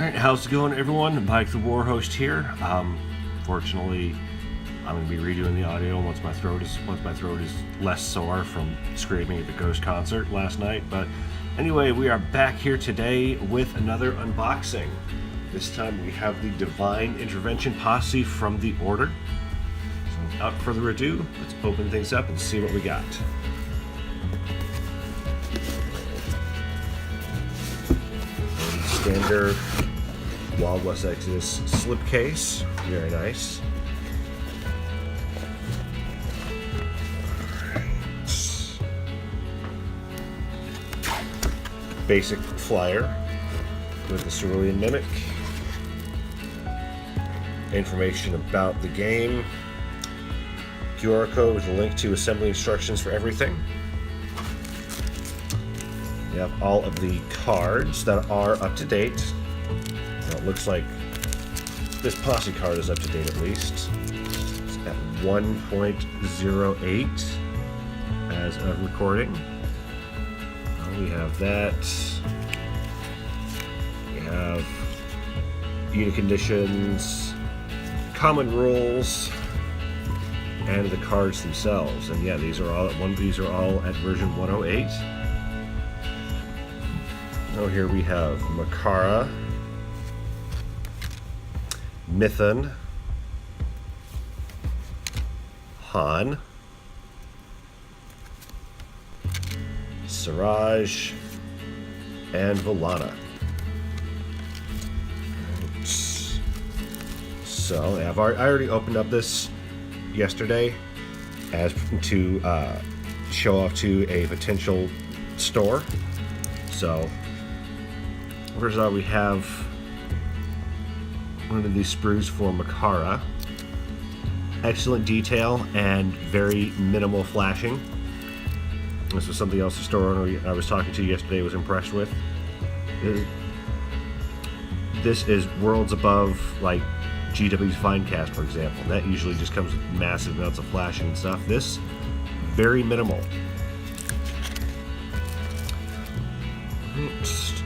Alright, how's it going, everyone? Mike the Warhost here. Fortunately, I'm going to be redoing the audio once my throat is less sore from screaming at the Ghost concert last night. But anyway, we are back here today with another unboxing. This time we have the Divine Intervention Posse from the Order. So without further ado, let's open things up and see what we got. Standard Wild West Exodus slipcase, very nice. Basic flyer with the Cerulean Mimic. Information about the game. QR code with a link to assembly instructions for everything. We have all of the cards that are up to date. Well, it looks like this Posse card is up to date at least. It's at 1.08 as of recording. We have that. We have unit conditions, common rules, and the cards themselves. And yeah, these are all at version 108. Oh, here we have Makara, Mithun, Han, Siraj, and Valana. So I already opened up this yesterday as to show off to a potential store. So first of all, we have one of these sprues for Makara. Excellent detail and very minimal flashing. This was something else the store owner I was talking to yesterday was impressed with. This is worlds above like GW's Finecast, for example. That usually just comes with massive amounts of flashing and stuff. This, very minimal.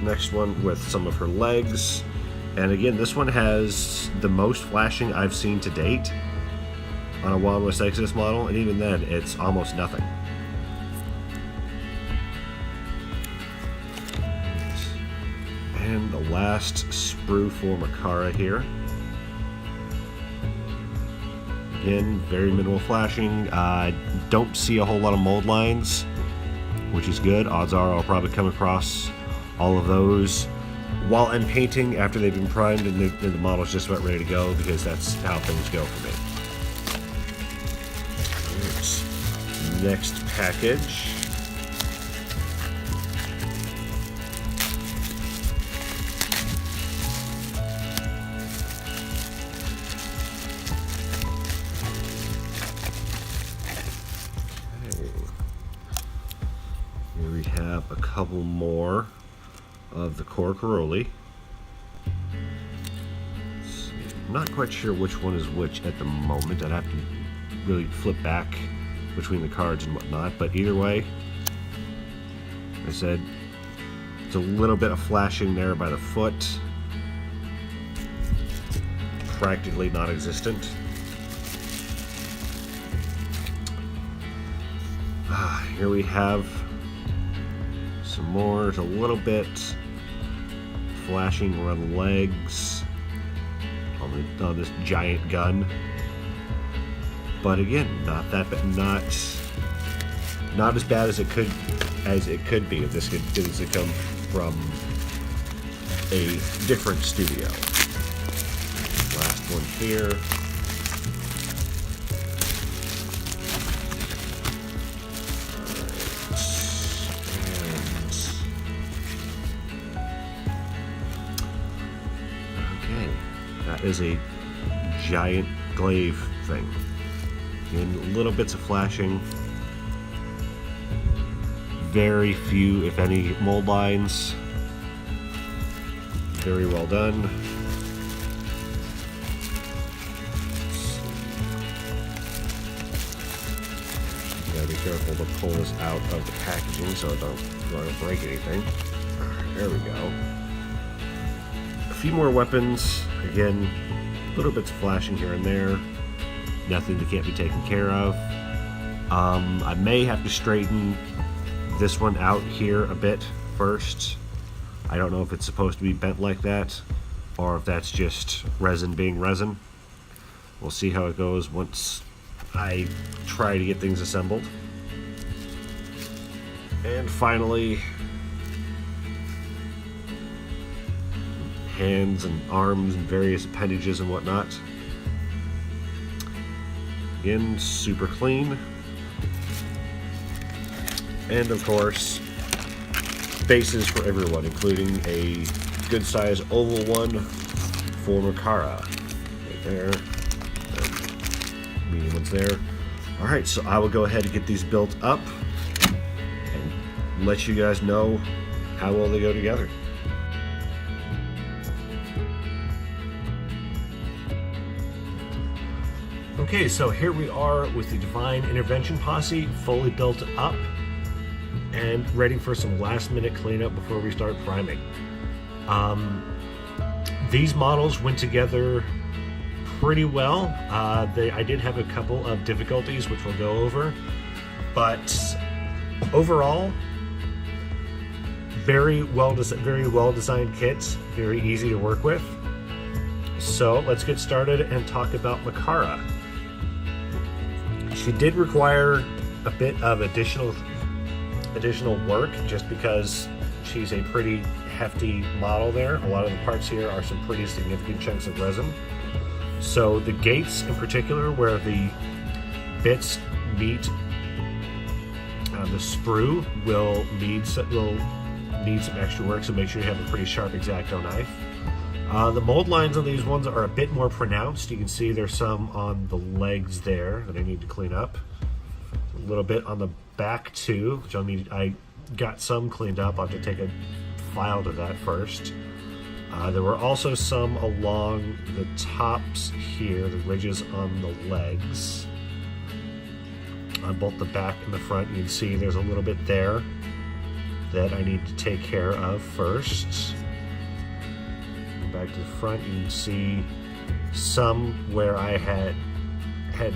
Next one with some of her legs. And again, this one has the most flashing I've seen to date on a Wild West Exodus model, and even then, it's almost nothing. And the last sprue for Makara here. Again, very minimal flashing. Don't see a whole lot of mold lines, which is good. Odds are I'll probably come across all of those while I'm painting after they've been primed and the model's just about ready to go, because that's how things go for me. Next package. Here we have a couple more of the core Caroli. I'm not quite sure which one is which at the moment. I'd have to really flip back between the cards and whatnot, but either way, like I said, it's a little bit of flashing there by the foot. Practically non-existent. Here we have some more. There's a little bit flashing around the legs on this giant gun, but again, not as bad as it could be if this could come from a different studio. Last one here. That is a giant glaive thing. Again, little bits of flashing. Very few, if any, mold lines. Very well done. Gotta be careful to pull this out of the packaging so I don't break anything. There we go. few more weapons. Again, little bits of flashing here and there. Nothing that can't be taken care of. I may have to straighten this one out here a bit first. I don't know if it's supposed to be bent like that or if that's just resin being resin. We'll see how it goes once I try to get things assembled. And finally, hands and arms and various appendages and whatnot. Again, super clean. And of course, bases for everyone, including a good size oval one for Makara. Right there. And medium one's there. Alright, so I will go ahead and get these built up and let you guys know how well they go together. Okay, so here we are with the Divine Intervention Posse fully built up and ready for some last minute cleanup before we start priming. These models went together pretty well. I did have a couple of difficulties which we'll go over, but overall, very well designed kits, very easy to work with. So let's get started and talk about Makara. She did require a bit of additional work just because she's a pretty hefty model there. A lot of the parts here are some pretty significant chunks of resin. So the gates in particular, where the bits meet the sprue, will need some extra work, so make sure you have a pretty sharp X-Acto knife. The mold lines on these ones are a bit more pronounced. You can see there's some on the legs there that I need to clean up. A little bit on the back too, which I got some cleaned up. I'll have to take a file to that first. There were also some along the tops here, the ridges on the legs. On both the back and the front, you can see there's a little bit there that I need to take care of first. Back to the front, you can see some where I had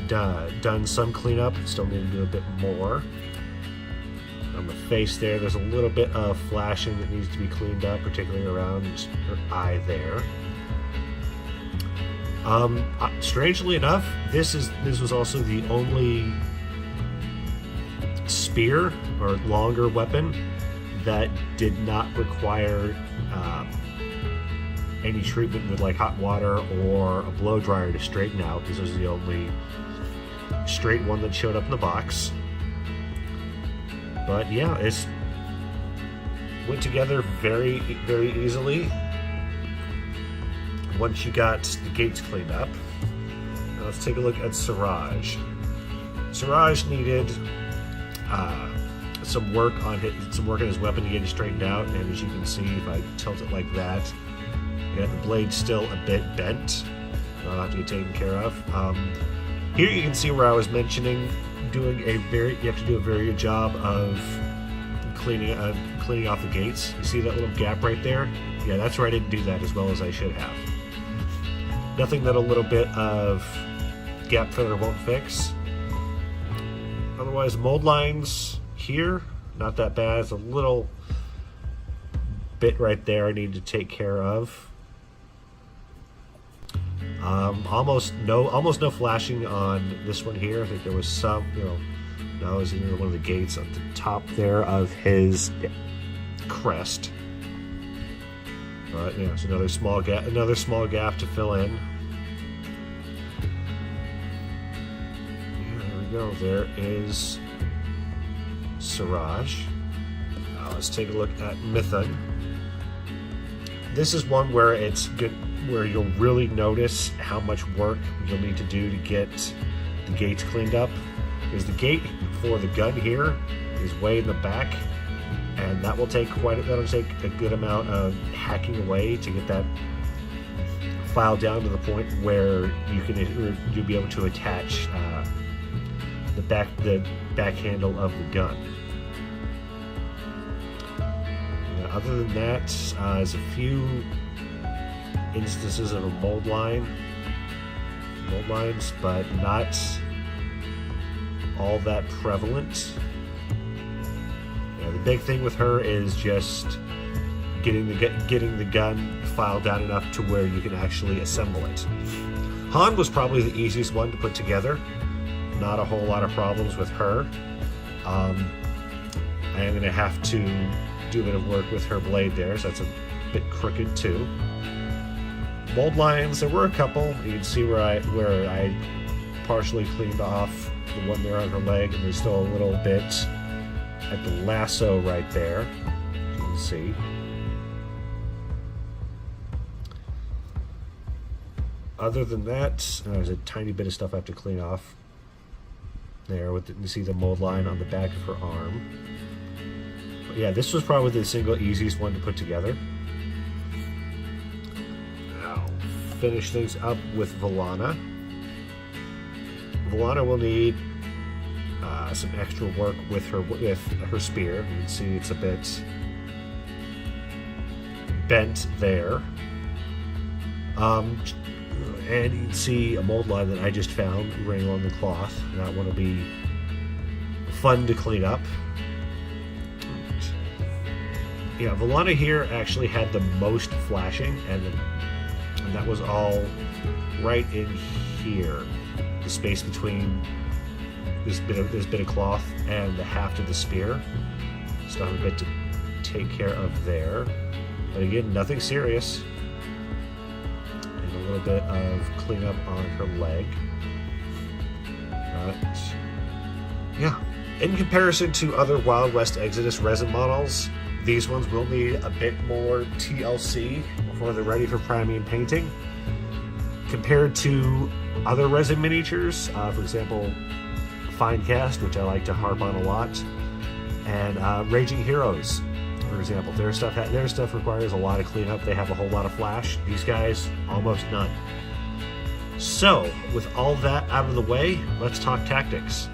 done some cleanup, still need to do a bit more. On the face there's a little bit of flashing that needs to be cleaned up, particularly around her eye there. Strangely enough, this was also the only spear or longer weapon that did not require any treatment with like hot water or a blow dryer to straighten out. This was the only straight one that showed up in the box. But yeah, it went together very, very easily once you got the gates cleaned up. Now let's take a look at Siraj. Siraj needed some work on his weapon to get it straightened out, and as you can see, if I tilt it like that, you got the blade still a bit bent. That'll have to get taken care of. Here you can see where I was mentioning you have to do a very good job of cleaning off the gates. You see that little gap right there? Yeah, that's where I didn't do that as well as I should have. Nothing that a little bit of gap filler won't fix. Otherwise, mold lines here, not that bad. It's a little bit right there I need to take care of. Almost no flashing on this one here. I think there was some, that was in one of the gates at the top there of his crest. But yeah, it's another small gap to fill in. Yeah, there we go. There is Siraj. Now let's take a look at Mithun. This is one where it's good, where you'll really notice how much work you'll need to do to get the gates cleaned up. Because the gate for the gun here is way in the back, and that'll take a good amount of hacking away to get that file down to the point where you'll be able to attach the back handle of the gun. Other than that, there's a few instances of a mold lines, but not all that prevalent. The big thing with her is just getting the gun filed down enough to where you can actually assemble it. Han was probably the easiest one to put together. Not a whole lot of problems with her. I am going to have to do a bit of work with her blade there, so that's a bit crooked too. Mold lines, there were a couple. You can see where I partially cleaned off the one there on her leg, and there's still a little bit at the lasso right there, you can see. Other than that, there's a tiny bit of stuff I have to clean off there. You see the mold line on the back of her arm. But yeah, this was probably the single easiest one to put together. Now, finish things up with Valana. Valana will need some extra work with her spear. You can see it's a bit bent there. And you can see a mold line that I just found running along the cloth. That one will be fun to clean up. Yeah, Valana here actually had the most flashing, and that was all right in here. The space between this bit of cloth and the haft of the spear. Still have a bit to take care of there. But again, nothing serious. And a little bit of cleanup on her leg. But yeah. In comparison to other Wild West Exodus resin models, these ones will need a bit more TLC before they're ready for priming and painting. Compared to other resin miniatures, for example, Finecast, which I like to harp on a lot, and Raging Heroes, for example. Their stuff requires a lot of cleanup. They have a whole lot of flash. These guys, almost none. So, with all that out of the way, let's talk tactics.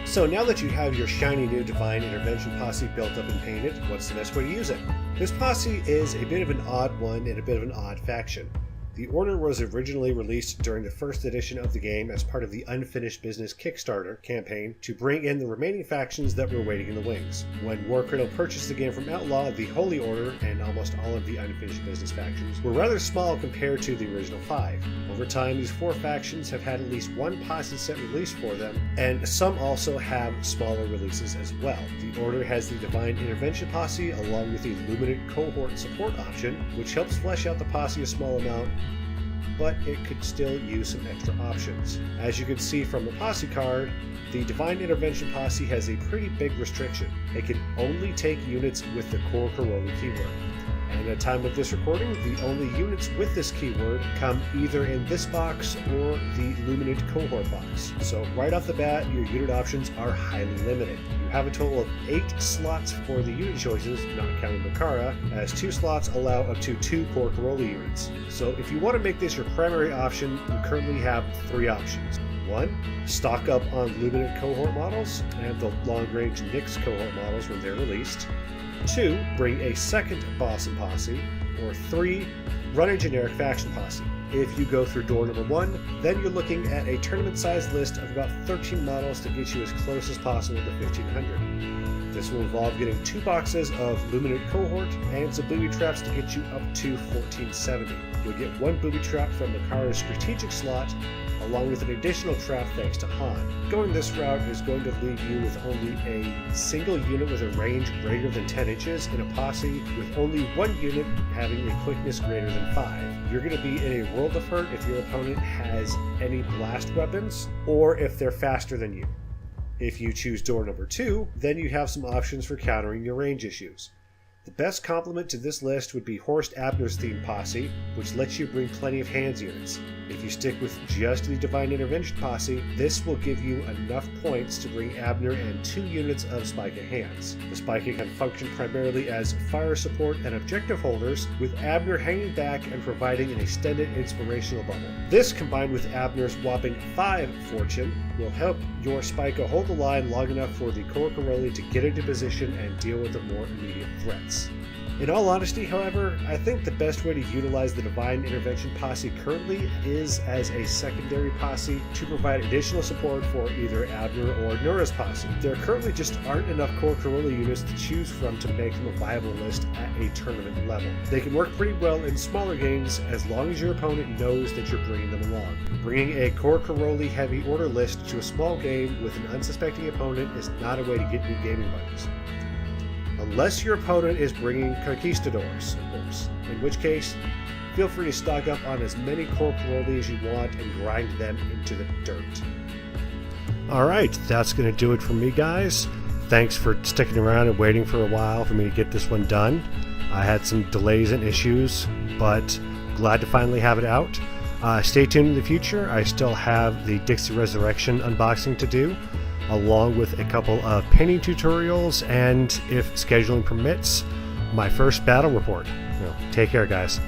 So now that you have your shiny new Divine Intervention Posse built up and painted, what's the best way to use it? This posse is a bit of an odd one and a bit of an odd faction. The Order was originally released during the first edition of the game as part of the Unfinished Business Kickstarter campaign to bring in the remaining factions that were waiting in the wings. When Warcradle purchased the game from Outlaw, the Holy Order and almost all of the Unfinished Business factions were rather small compared to the original 5. Over time, these 4 factions have had at least one posse set released for them, and some also have smaller releases as well. The Order has the Divine Intervention Posse along with the Luminant Cohort support option, which helps flesh out the posse a small amount, but it could still use some extra options. As you can see from the Posse card, the Divine Intervention Posse has a pretty big restriction. It can only take units with the core Karoli keyword. And at the time of this recording, the only units with this keyword come either in this box or the Luminant Cohort box. So right off the bat, your unit options are highly limited. You have a total of 8 slots for the unit choices, not counting Makara, as 2 slots allow up to 2 core Karoli units. So if you want to make this your primary option, you currently have 3 options. 1. Stock up on Luminant Cohort models and the long-range Nyx Cohort models when they're released. 2. Bring a second boss and posse. Or 3. Run a generic faction posse. If you go through door number 1, then you're looking at a tournament-sized list of about 13 models to get you as close as possible to 1500. This will involve getting 2 boxes of Luminant Cohort and some booby traps to get you up to 1470. You'll get 1 booby trap from Makara's strategic slot, along with an additional trap thanks to Han. Going this route is going to leave you with only a single unit with a range greater than 10 inches in a posse, with only 1 unit having a quickness greater than 5. You're going to be in a world of hurt if your opponent has any blast weapons, or if they're faster than you. If you choose door number 2, then you have some options for countering your range issues. The best complement to this list would be Horst Abner's themed Posse, which lets you bring plenty of hands units. If you stick with just the Divine Intervention Posse, this will give you enough points to bring Abner and 2 units of Spica hands. The Spica can function primarily as fire support and objective holders, with Abner hanging back and providing an extended inspirational bubble. This, combined with Abner's whopping 5 fortune, will help your Spica hold the line long enough for the Corcaroli to get into position and deal with the more immediate threats. In all honesty, however, I think the best way to utilize the Divine Intervention Posse currently is as a secondary posse to provide additional support for either Abner or Nura's posse. There currently just aren't enough Corcaroli units to choose from to make them a viable list at a tournament level. They can work pretty well in smaller games as long as your opponent knows that you're bringing them along. Bringing a Corcaroli heavy order list to a small game with an unsuspecting opponent is not a way to get new gaming buddies. Unless your opponent is bringing Conquistadors, of course, in which case, feel free to stock up on as many Corcaroli as you want and grind them into the dirt. Alright, that's going to do it for me, guys. Thanks for sticking around and waiting for a while for me to get this one done. I had some delays and issues, but glad to finally have it out. Stay tuned in the future. I still have the Dixie Resurrection unboxing to do, along with a couple of painting tutorials, and if scheduling permits, my first battle report. Take care, guys.